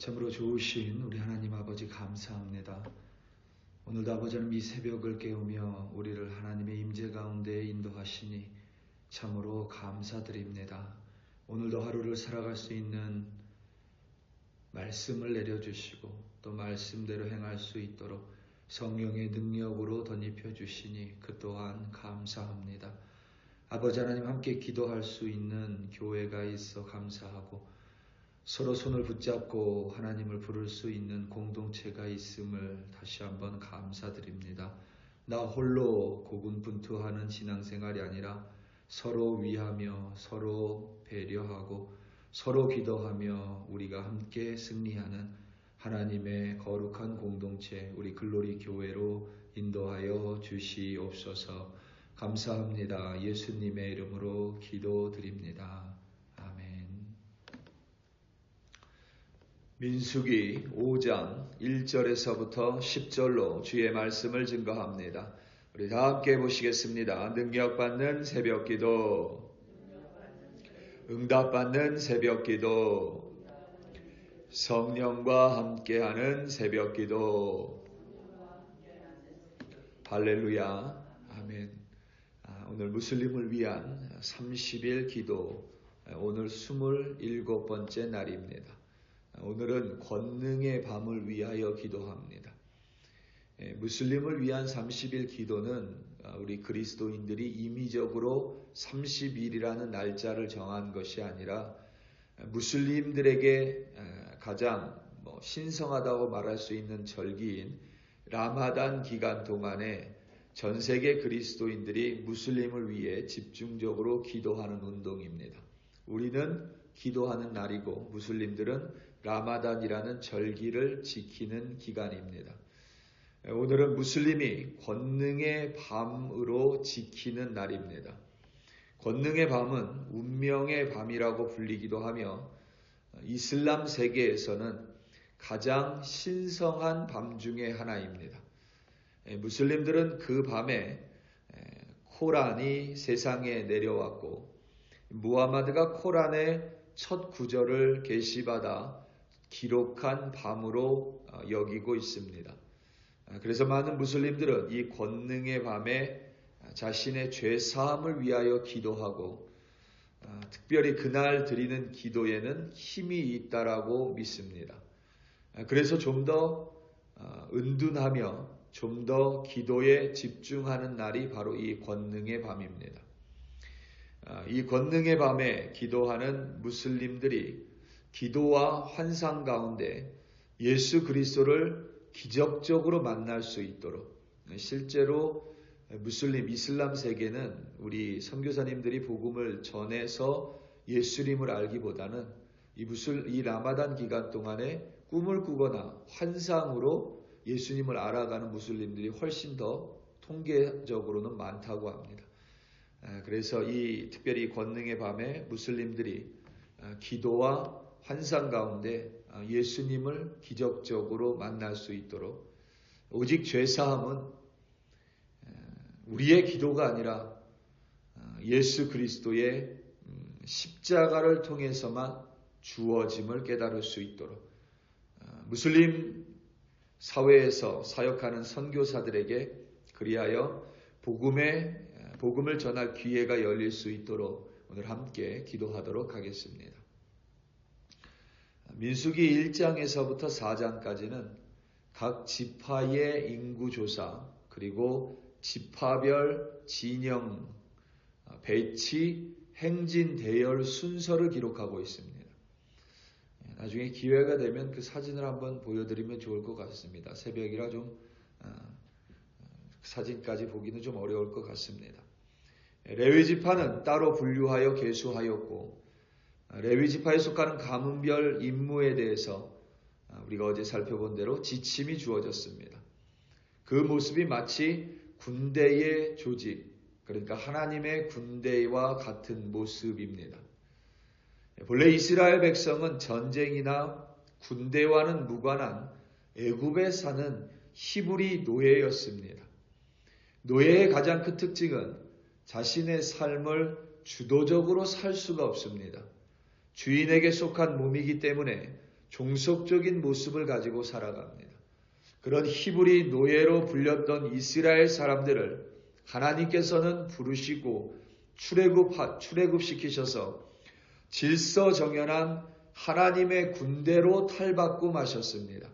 참으로 좋으신 우리 하나님 아버지 감사합니다. 오늘도 아버지 하나님 이 새벽을 깨우며 우리를 하나님의 임재 가운데 인도하시니 참으로 감사드립니다. 오늘도 하루를 살아갈 수 있는 말씀을 내려주시고 또 말씀대로 행할 수 있도록 성령의 능력으로 덧입혀 주시니 그 또한 감사합니다. 아버지 하나님 함께 기도할 수 있는 교회가 있어 감사하고 서로 손을 붙잡고 하나님을 부를 수 있는 공동체가 있음을 다시 한번 감사드립니다. 나 홀로 고군분투하는 신앙생활이 아니라 서로 위하며 서로 배려하고 서로 기도하며 우리가 함께 승리하는 하나님의 거룩한 공동체 우리 글로리 교회로 인도하여 주시옵소서. 감사합니다. 예수님의 이름으로 기도드립니다. 아멘. 민수기 5장 1절에서부터 10절로 주의 말씀을 증거합니다. 우리 다 함께 보시겠습니다. 능력받는 새벽기도, 응답받는 새벽기도, 성령과 함께하는 새벽기도. 할렐루야. 아멘. 오늘 무슬림을 위한 30일 기도, 오늘 27번째 날입니다. 오늘은 권능의 밤을 위하여 기도합니다. 무슬림을 위한 30일 기도는 우리 그리스도인들이 임의적으로 30일이라는 날짜를 정한 것이 아니라 무슬림들에게 가장 신성하다고 말할 수 있는 절기인 라마단 기간 동안에 전 세계 그리스도인들이 무슬림을 위해 집중적으로 기도하는 운동입니다. 우리는 기도하는 날이고 무슬림들은 라마단이라는 절기를 지키는 기간입니다. 오늘은 무슬림이 권능의 밤으로 지키는 날입니다. 권능의 밤은 운명의 밤이라고 불리기도 하며 이슬람 세계에서는 가장 신성한 밤 중에 하나입니다. 무슬림들은 그 밤에 코란이 세상에 내려왔고 무하마드가 코란의 첫 구절을 계시받아 기록한 밤으로 여기고 있습니다. 그래서 많은 무슬림들은 이 권능의 밤에 자신의 죄 사함을 위하여 기도하고 특별히 그날 드리는 기도에는 힘이 있다라고 믿습니다. 그래서 좀 더 은둔하며 좀 더 기도에 집중하는 날이 바로 이 권능의 밤입니다. 이 권능의 밤에 기도하는 무슬림들이 기도와 환상 가운데 예수 그리스도를 기적적으로 만날 수 있도록, 실제로 무슬림 이슬람 세계는 우리 선교사님들이 복음을 전해서 예수님을 알기보다는 이 라마단 기간 동안에 꿈을 꾸거나 환상으로 예수님을 알아가는 무슬림들이 훨씬 더 통계적으로는 많다고 합니다. 그래서 특별히 권능의 밤에 무슬림들이 기도와 환상 가운데 예수님을 기적적으로 만날 수 있도록, 오직 죄사함은 우리의 기도가 아니라 예수 그리스도의 십자가를 통해서만 주어짐을 깨달을 수 있도록 무슬림 사회에서 사역하는 선교사들에게 그리하여 복음을 전할 기회가 열릴 수 있도록 오늘 함께 기도하도록 하겠습니다. 민수기 1장에서부터 4장까지는 각 지파의 인구조사 그리고 지파별 진영, 배치, 행진, 대열 순서를 기록하고 있습니다. 나중에 기회가 되면 그 사진을 한번 보여드리면 좋을 것 같습니다. 새벽이라 좀 사진까지 보기는 좀 어려울 것 같습니다. 레위 지파는 따로 분류하여 계수하였고 레위 지파에 속하는 가문별 임무에 대해서 우리가 어제 살펴본 대로 지침이 주어졌습니다. 그 모습이 마치 군대의 조직, 그러니까 하나님의 군대와 같은 모습입니다. 본래 이스라엘 백성은 전쟁이나 군대와는 무관한 애굽에 사는 히브리 노예였습니다. 노예의 가장 큰 특징은 자신의 삶을 주도적으로 살 수가 없습니다. 주인에게 속한 몸이기 때문에 종속적인 모습을 가지고 살아갑니다. 그런 히브리 노예로 불렸던 이스라엘 사람들을 하나님께서는 부르시고 출애굽시키셔서 질서정연한 하나님의 군대로 탈바꿈하셨습니다.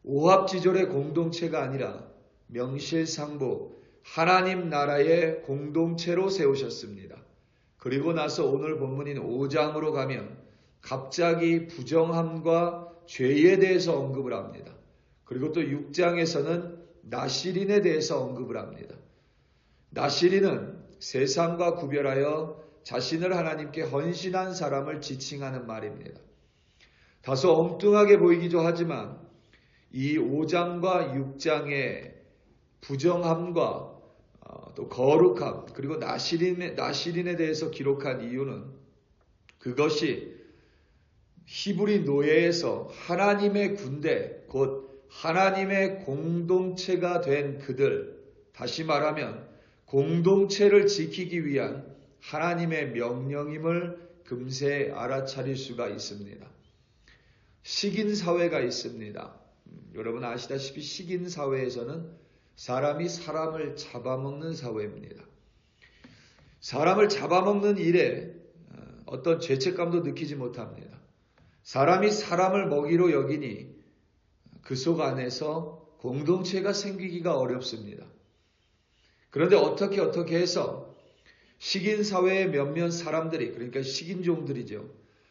오합지졸의 공동체가 아니라 명실상부 하나님 나라의 공동체로 세우셨습니다. 그리고 나서 오늘 본문인 5장으로 가면 갑자기 부정함과 죄에 대해서 언급을 합니다. 그리고 또 6장에서는 나시린에 대해서 언급을 합니다. 나시린은 세상과 구별하여 자신을 하나님께 헌신한 사람을 지칭하는 말입니다. 다소 엉뚱하게 보이기도 하지만 이 5장과 6장의 부정함과 또 거룩함 그리고 나시린에 대해서 기록한 이유는 그것이 히브리 노예에서 하나님의 군대 곧 하나님의 공동체가 된 그들, 다시 말하면 공동체를 지키기 위한 하나님의 명령임을 금세 알아차릴 수가 있습니다. 식인사회가 있습니다. 여러분 아시다시피 식인사회에서는 사람이 사람을 잡아먹는 사회입니다. 사람을 잡아먹는 일에 어떤 죄책감도 느끼지 못합니다. 사람이 사람을 먹이로 여기니 그 속 안에서 공동체가 생기기가 어렵습니다. 그런데 어떻게 해서 식인사회의 몇몇 사람들이, 그러니까 식인종들이죠.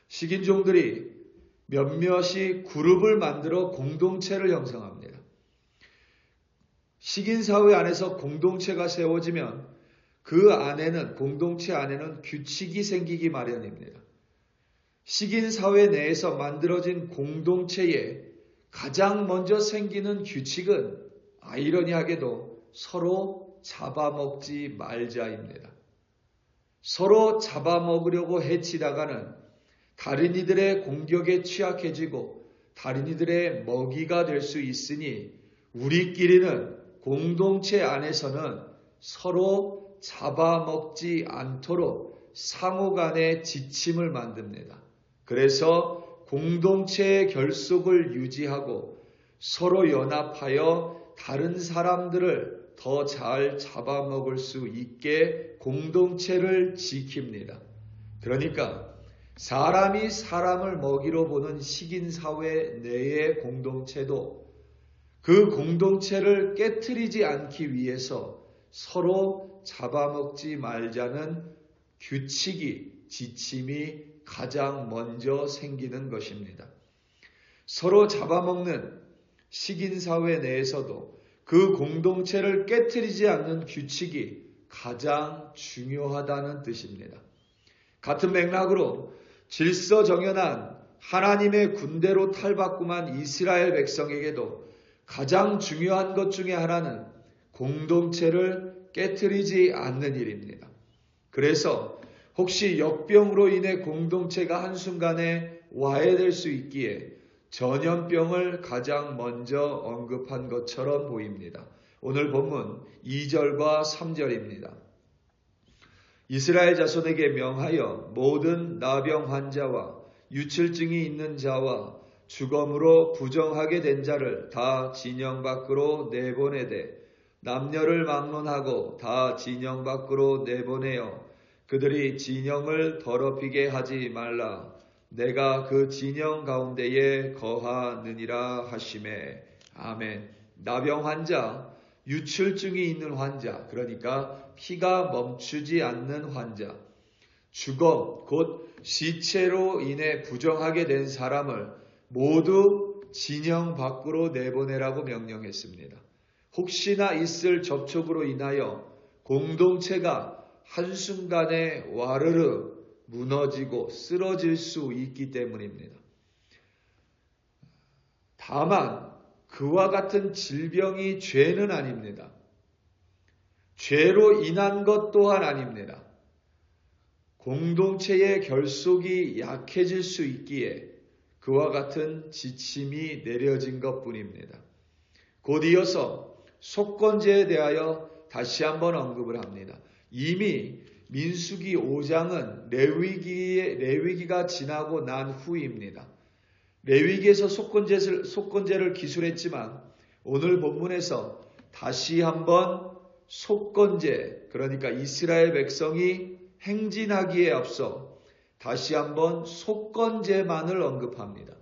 식인종들이 몇몇이 그룹을 만들어 공동체를 형성합니다. 식인사회 안에서 공동체가 세워지면 그 안에는, 공동체 안에는 규칙이 생기기 마련입니다. 식인사회 내에서 만들어진 공동체에 가장 먼저 생기는 규칙은 아이러니하게도 서로 잡아먹지 말자입니다. 서로 잡아먹으려고 해치다가는 다른 이들의 공격에 취약해지고 다른 이들의 먹이가 될 수 있으니 우리끼리는 공동체 안에서는 서로 잡아먹지 않도록 상호 간의 지침을 만듭니다. 그래서 공동체의 결속을 유지하고 서로 연합하여 다른 사람들을 더 잘 잡아먹을 수 있게 공동체를 지킵니다. 그러니까 사람이 사람을 먹이로 보는 식인사회 내의 공동체도 그 공동체를 깨트리지 않기 위해서 서로 잡아먹지 말자는 규칙이, 지침이 가장 먼저 생기는 것입니다. 서로 잡아먹는 식인사회 내에서도 그 공동체를 깨트리지 않는 규칙이 가장 중요하다는 뜻입니다. 같은 맥락으로 질서정연한 하나님의 군대로 탈바꿈한 이스라엘 백성에게도 가장 중요한 것 중에 하나는 공동체를 깨트리지 않는 일입니다. 그래서 혹시 역병으로 인해 공동체가 한순간에 와해될 수 있기에 전염병을 가장 먼저 언급한 것처럼 보입니다. 오늘 본문 2절과 3절입니다. 이스라엘 자손에게 명하여 모든 나병 환자와 유출증이 있는 자와 주검으로 부정하게 된 자를 다 진영 밖으로 내보내되 남녀를 막론하고 다 진영 밖으로 내보내어 그들이 진영을 더럽히게 하지 말라. 내가 그 진영 가운데에 거하느니라 하시매. 아멘. 나병 환자, 유출증이 있는 환자, 그러니까 피가 멈추지 않는 환자, 주검, 곧 시체로 인해 부정하게 된 사람을 모두 진영 밖으로 내보내라고 명령했습니다. 혹시나 있을 접촉으로 인하여 공동체가 한순간에 와르르 무너지고 쓰러질 수 있기 때문입니다. 다만 그와 같은 질병이 죄는 아닙니다. 죄로 인한 것 또한 아닙니다. 공동체의 결속이 약해질 수 있기에 그와 같은 지침이 내려진 것뿐입니다. 곧 이어서 속건제에 대하여 다시 한번 언급을 합니다. 이미 민수기 5장은 레위기가 지나고 난 후입니다. 레위기에서 속건제를 기술했지만 오늘 본문에서 다시 한번 속건제, 그러니까 이스라엘 백성이 행진하기에 앞서 다시 한번 속건제만을 언급합니다.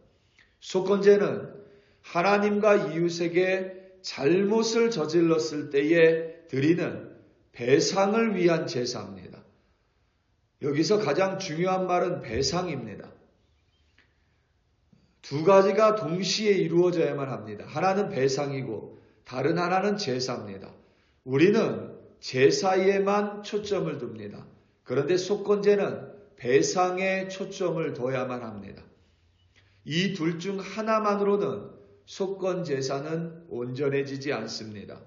속건제는 하나님과 이웃에게 잘못을 저질렀을 때에 드리는 배상을 위한 제사입니다. 여기서 가장 중요한 말은 배상입니다. 두 가지가 동시에 이루어져야만 합니다. 하나는 배상이고 다른 하나는 제사입니다. 우리는 제사에만 초점을 둡니다. 그런데 속건제는 배상에 초점을 둬야만 합니다. 이 둘 중 하나만으로는 속건제사는 온전해지지 않습니다.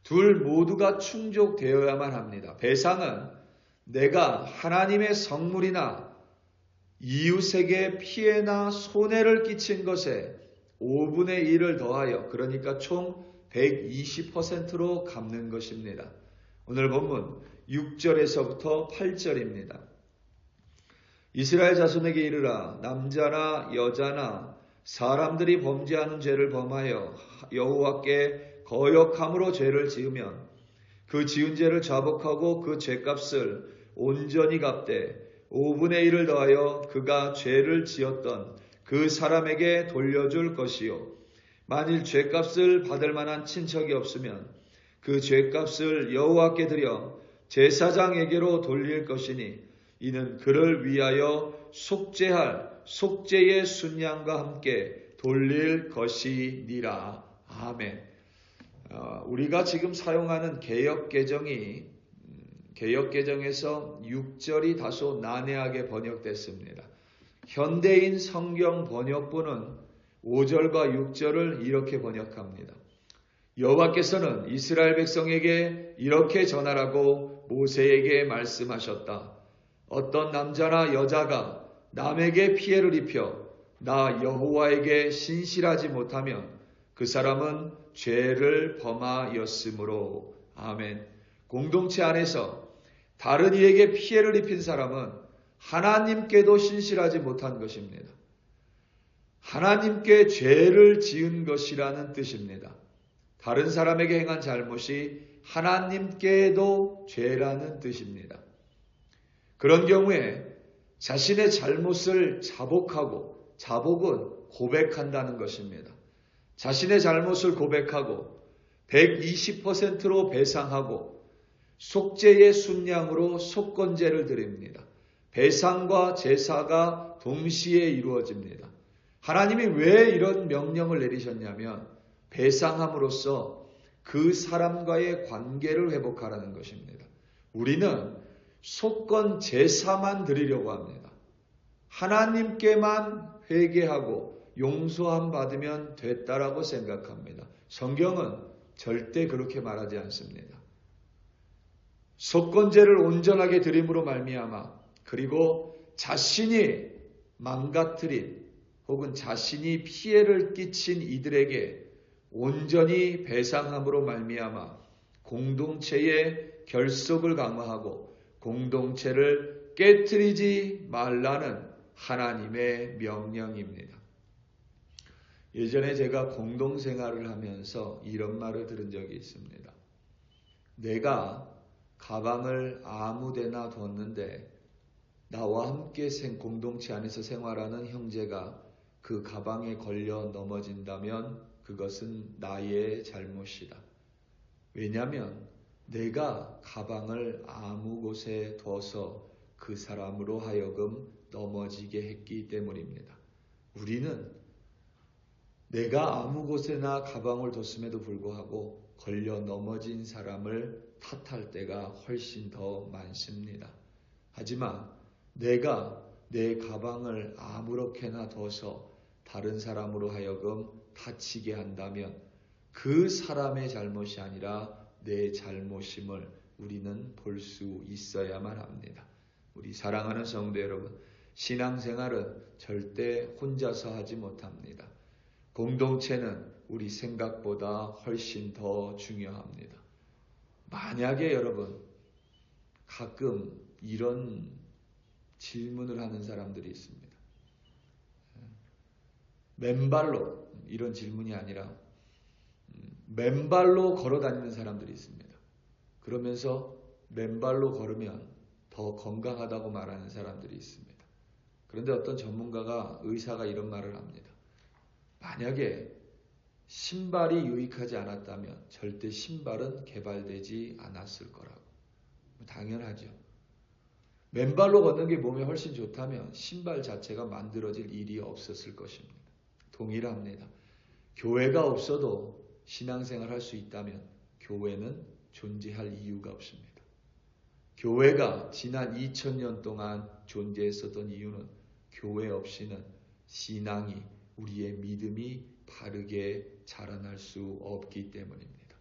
둘 모두가 충족되어야만 합니다. 배상은 내가 하나님의 성물이나 이웃에게 피해나 손해를 끼친 것에 5분의 1을 더하여, 그러니까 총 120%로 갚는 것입니다. 오늘 본문 6절에서부터 8절입니다. 이스라엘 자손에게 이르라. 남자나 여자나 사람들이 범죄하는 죄를 범하여 여호와께 거역함으로 죄를 지으면 그 지은 죄를 자복하고 그 죄값을 온전히 갚되 5분의 1을 더하여 그가 죄를 지었던 그 사람에게 돌려줄 것이요. 만일 죄값을 받을 만한 친척이 없으면 그 죄값을 여호와께 드려 제사장에게로 돌릴 것이니 이는 그를 위하여 속죄할 속죄의 순양과 함께 돌릴 것이니라. 아멘. 우리가 지금 사용하는 개역개정에서 6절이 다소 난해하게 번역됐습니다. 현대인 성경 번역본은 5절과 6절을 이렇게 번역합니다. 여호와께서는 이스라엘 백성에게 이렇게 전하라고 모세에게 말씀하셨다. 어떤 남자나 여자가 남에게 피해를 입혀 나 여호와에게 신실하지 못하면 그 사람은 죄를 범하였으므로. 아멘. 공동체 안에서 다른 이에게 피해를 입힌 사람은 하나님께도 신실하지 못한 것입니다. 하나님께 죄를 지은 것이라는 뜻입니다. 다른 사람에게 행한 잘못이 하나님께도 죄라는 뜻입니다. 그런 경우에 자신의 잘못을 자복하고, 자복은 고백한다는 것입니다. 자신의 잘못을 고백하고 120%로 배상하고 속죄의 순양으로 속건제를 드립니다. 배상과 제사가 동시에 이루어집니다. 하나님이 왜 이런 명령을 내리셨냐면 배상함으로써 그 사람과의 관계를 회복하라는 것입니다. 우리는 속건 제사만 드리려고 합니다. 하나님께만 회개하고 용서함 받으면 됐다라고 생각합니다. 성경은 절대 그렇게 말하지 않습니다. 속건제를 온전하게 드림으로 말미암아, 그리고 자신이 망가뜨린 혹은 자신이 피해를 끼친 이들에게 온전히 배상함으로 말미암아 공동체의 결속을 강화하고 공동체를 깨트리지 말라는 하나님의 명령입니다. 예전에 제가 공동생활을 하면서 이런 말을 들은 적이 있습니다. 내가 가방을 아무 데나 뒀는데 나와 함께 공동체 안에서 생활하는 형제가 그 가방에 걸려 넘어진다면 그것은 나의 잘못이다. 왜냐하면 내가 가방을 아무 곳에 둬서 그 사람으로 하여금 넘어지게 했기 때문입니다. 우리는 내가 아무 곳에나 가방을 뒀음에도 불구하고 걸려 넘어진 사람을 탓할 때가 훨씬 더 많습니다. 하지만 내가 내 가방을 아무렇게나 둬서 다른 사람으로 하여금 다치게 한다면 그 사람의 잘못이 아니라 내 잘못임을 우리는 볼 수 있어야만 합니다. 우리 사랑하는 성도 여러분, 신앙생활은 절대 혼자서 하지 못합니다. 공동체는 우리 생각보다 훨씬 더 중요합니다. 만약에 여러분 가끔 이런 질문을 하는 사람들이 있습니다. 맨발로, 이런 질문이 아니라 맨발로 걸어 다니는 사람들이 있습니다. 그러면서 맨발로 걸으면 더 건강하다고 말하는 사람들이 있습니다. 그런데 어떤 전문가가, 의사가 이런 말을 합니다. 만약에 신발이 유익하지 않았다면 절대 신발은 개발되지 않았을 거라고. 당연하죠. 맨발로 걷는 게 몸에 훨씬 좋다면 신발 자체가 만들어질 일이 없었을 것입니다. 동일합니다. 교회가 없어도 신앙생활 할 수 있다면 교회는 존재할 이유가 없습니다. 교회가 지난 2000년 동안 존재했었던 이유는 교회 없이는 신앙이, 우리의 믿음이 바르게 자라날 수 없기 때문입니다.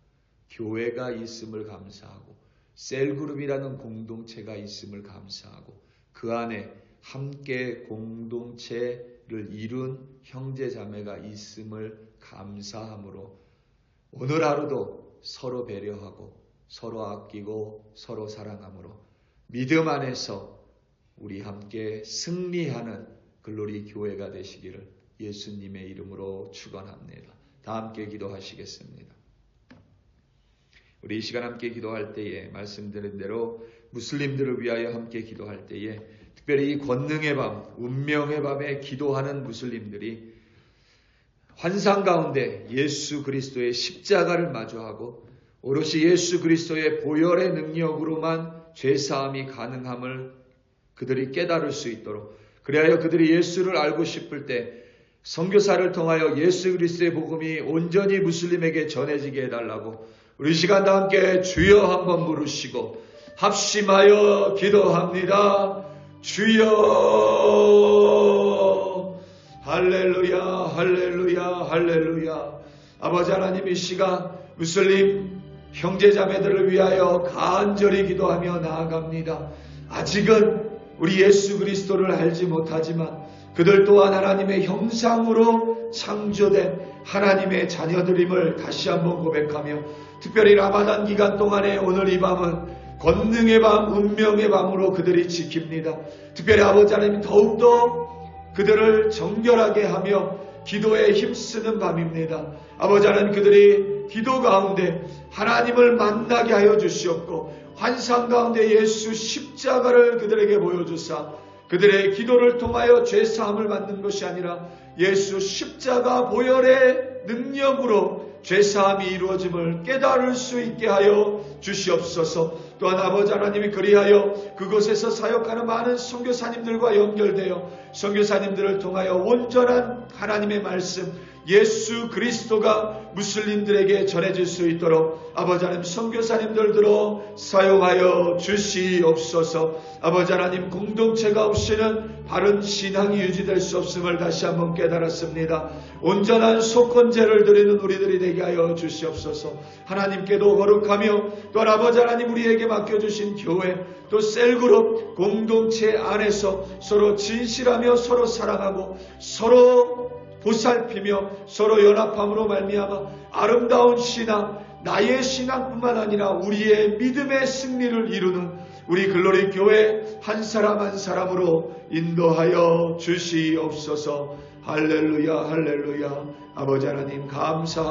교회가 있음을 감사하고 셀그룹이라는 공동체가 있음을 감사하고 그 안에 함께 공동체를 이룬 형제자매가 있음을 감사함으로 오늘 하루도 서로 배려하고 서로 아끼고 서로 사랑함으로 믿음 안에서 우리 함께 승리하는 글로리 교회가 되시기를 예수님의 이름으로 축원합니다. 다 함께 기도하시겠습니다. 우리 이 시간 함께 기도할 때에 말씀드린 대로 무슬림들을 위하여 함께 기도할 때에 특별히 이 권능의 밤, 운명의 밤에 기도하는 무슬림들이 환상 가운데 예수 그리스도의 십자가를 마주하고 오롯이 예수 그리스도의 보혈의 능력으로만 죄사함이 가능함을 그들이 깨달을 수 있도록, 그리하여 그들이 예수를 알고 싶을 때 선교사를 통하여 예수 그리스도의 복음이 온전히 무슬림에게 전해지게 해달라고 우리 시간 다 함께 주여 한번 부르시고 합심하여 기도합니다. 주여, 할렐루야, 할렐루야, 할렐루야. 아버지 하나님, 이 시간 무슬림 형제자매들을 위하여 간절히 기도하며 나아갑니다. 아직은 우리 예수 그리스도를 알지 못하지만 그들 또한 하나님의 형상으로 창조된 하나님의 자녀들임을 다시 한번 고백하며, 특별히 라마단 기간 동안에 오늘 이 밤은 권능의 밤, 운명의 밤으로 그들이 지킵니다. 특별히 아버지 하나님, 더욱더 그들을 정결하게 하며 기도에 힘쓰는 밤입니다. 아버지 하나님, 그들이 기도 가운데 하나님을 만나게 하여 주시옵고 환상 가운데 예수 십자가를 그들에게 보여주사 그들의 기도를 통하여 죄사함을 받는 것이 아니라 예수 십자가 보혈의 능력으로 죄사함이 이루어짐을 깨달을 수 있게 하여 주시옵소서. 또한 아버지 하나님이 그리하여 그곳에서 사역하는 많은 선교사님들과 연결되어 선교사님들을 통하여 온전한 하나님의 말씀, 예수 그리스도가 무슬림들에게 전해질 수 있도록 아버지 하나님 선교사님들 들어 사용하여 주시옵소서. 아버지 하나님, 공동체가 없이는 바른 신앙이 유지될 수 없음을 다시 한번 깨달았습니다. 온전한 속건제를 드리는 우리들이 되게 하여 주시옵소서. 하나님께도 거룩하며 또한 아버지 하나님 우리에게 맡겨주신 교회, 또 셀그룹 공동체 안에서 서로 진실하며 서로 사랑하고 서로 보살피며 서로 연합함으로 말미암아 아름다운 신앙, 나의 신앙뿐만 아니라 우리의 믿음의 승리를 이루는 우리 글로리 교회 한 사람 한 사람으로 인도하여 주시옵소서. 할렐루야, 할렐루야. 아버지 하나님 감사합니다.